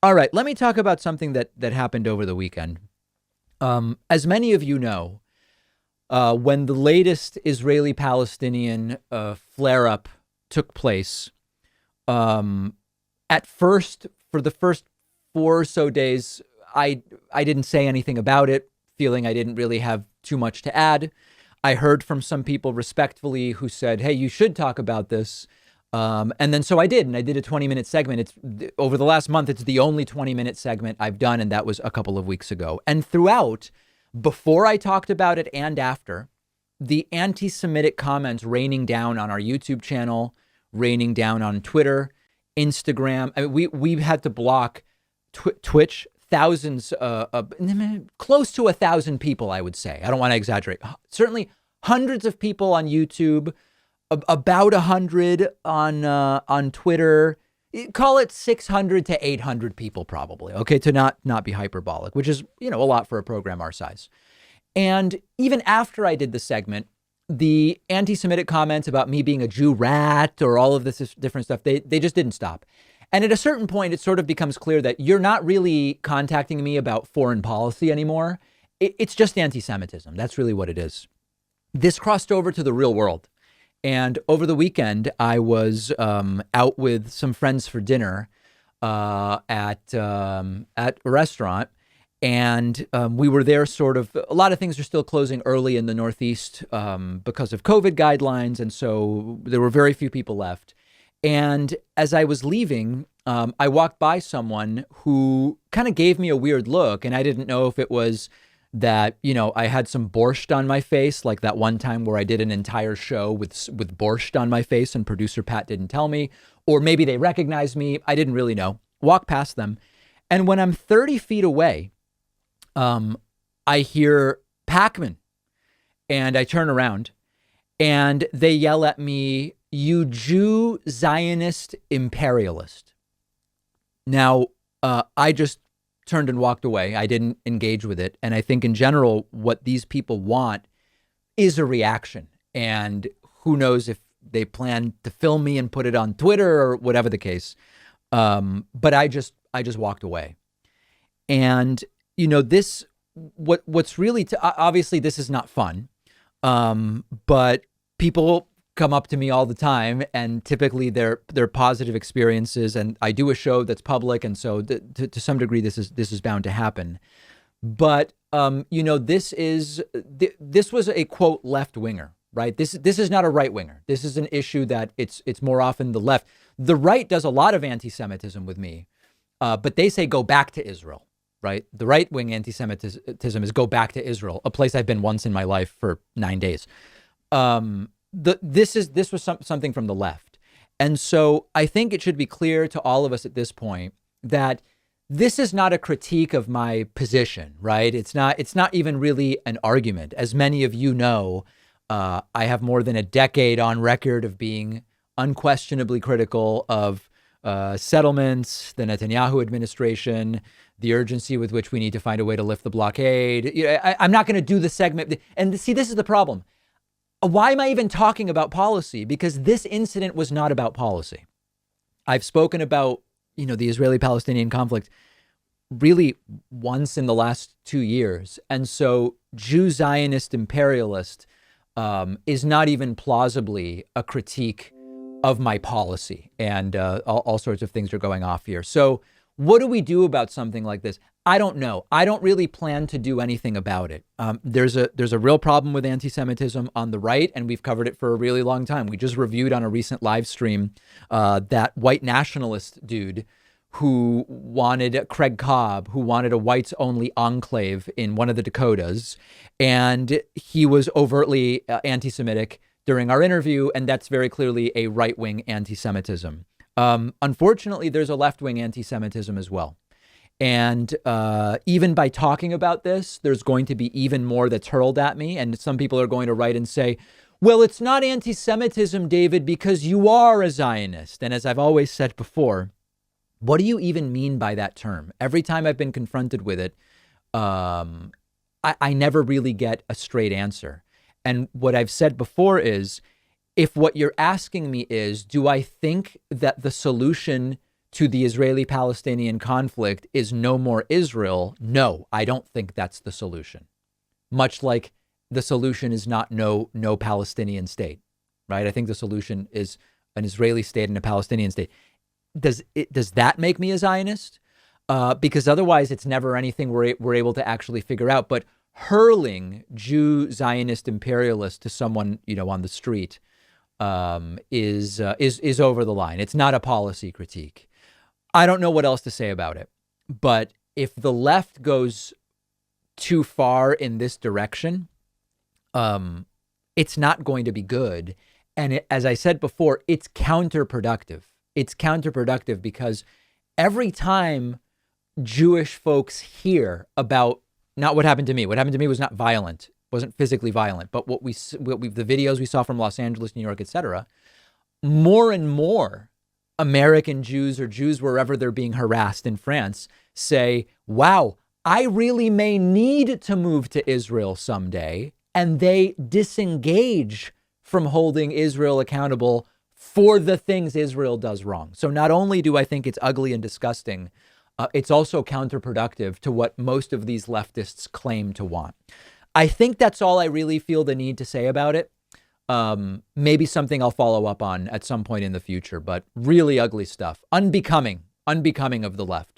All right, let me talk about something that happened over the weekend. As many of you know, when the latest Israeli-Palestinian flare-up took place, at first, for the first 4 or so days, I didn't say anything about it, feeling I didn't really have too much to add. I heard from some people respectfully who said, "Hey, you should talk about this." And then so I did, and I did a 20-minute segment. It's over the last month. It's the only 20-minute segment I've done, and that was a couple of weeks ago. And throughout, before I talked about it and after, the anti-Semitic comments raining down on our YouTube channel, raining down on Twitter, Instagram. I mean, we've had to block Twitch. Thousands, close to 1,000 people, I would say. I don't want to exaggerate. Certainly hundreds of people on YouTube, about 100 on Twitter. Call it 600 to 800 people probably, okay, to not be hyperbolic, which is, a lot for a program our size. And even after I did the segment, the anti-Semitic comments about me being a Jew rat or all of this different stuff, they just didn't stop. And at a certain point, it sort of becomes clear that you're not really contacting me about foreign policy anymore. It's just anti-Semitism. That's really what it is. This crossed over to the real world. And over the weekend, I was out with some friends for dinner at a restaurant. And we were there sort of, a lot of things are still closing early in the Northeast because of COVID guidelines. And so there were very few people left. And as I was leaving, I walked by someone who kind of gave me a weird look. And I didn't know if it was that, I had some borscht on my face, like that one time where I did an entire show with borscht on my face and producer Pat didn't tell me, or maybe they recognized me. I didn't really know. Walk past them. And when I'm 30 feet away, I hear Pakman, and I turn around and they yell at me, "You Jew, Zionist, imperialist." Now, I just turned and walked away. I didn't engage with it. And I think in general, what these people want is a reaction. And who knows if they plan to film me and put it on Twitter or whatever the case. But I just walked away. And, what's really, obviously this is not fun. But people come up to me all the time, and typically they're positive experiences. And I do a show that's public, and so to some degree, this is bound to happen. But this was a quote left winger, right? This is not a right winger. This is an issue that it's more often the left. The right does a lot of anti-Semitism with me, but they say go back to Israel, right? The right wing anti-Semitism is go back to Israel, a place I've been once in my life for 9 days. This was something from the left. And so I think it should be clear to all of us at this point that this is not a critique of my position, right? It's not even really an argument. As many of you know, I have more than a decade on record of being unquestionably critical of settlements, the Netanyahu administration, the urgency with which we need to find a way to lift the blockade. I'm not going to do the segment. And see, this is the problem. Why am I even talking about policy? Because this incident was not about policy. I've spoken about, the Israeli-Palestinian conflict really once in the last 2 years. And so Jew Zionist imperialist is not even plausibly a critique of my policy. And all sorts of things are going off here. So what do we do about something like this? I don't know. I don't really plan to do anything about it. There's a real problem with anti-Semitism on the right, and we've covered it for a really long time. We just reviewed on a recent live stream that white nationalist dude who wanted Craig Cobb, who wanted a whites-only enclave in one of the Dakotas, and he was overtly anti-Semitic during our interview, and that's very clearly a right-wing anti-Semitism. Unfortunately, there's a left-wing anti-Semitism as well. And even by talking about this, there's going to be even more that's hurled at me. And some people are going to write and say, well, it's not anti-Semitism, David, because you are a Zionist. And as I've always said before, what do you even mean by that term? Every time I've been confronted with it, I never really get a straight answer. And what I've said before is, if what you're asking me is, do I think that the solution to the Israeli-Palestinian conflict is no more Israel, no, I don't think that's the solution. Much like the solution is not no Palestinian state, right? I think the solution is an Israeli state and a Palestinian state. Does that make me a Zionist? Because otherwise it's never anything we're able to actually figure out. But hurling Jew Zionist imperialist to someone, on the street is over the line. It's not a policy critique. I don't know what else to say about it. But if the left goes too far in this direction, it's not going to be good. And as I said before, it's counterproductive. It's counterproductive because every time Jewish folks hear about not what happened to me was not violent, wasn't physically violent, but the videos we saw from Los Angeles, New York, etc. More and more American Jews or Jews wherever they're being harassed in France say, wow, I really may need to move to Israel someday. And they disengage from holding Israel accountable for the things Israel does wrong. So not only do I think it's ugly and disgusting, it's also counterproductive to what most of these leftists claim to want. I think that's all I really feel the need to say about it. Maybe something I'll follow up on at some point in the future, but really ugly stuff. Unbecoming of the left.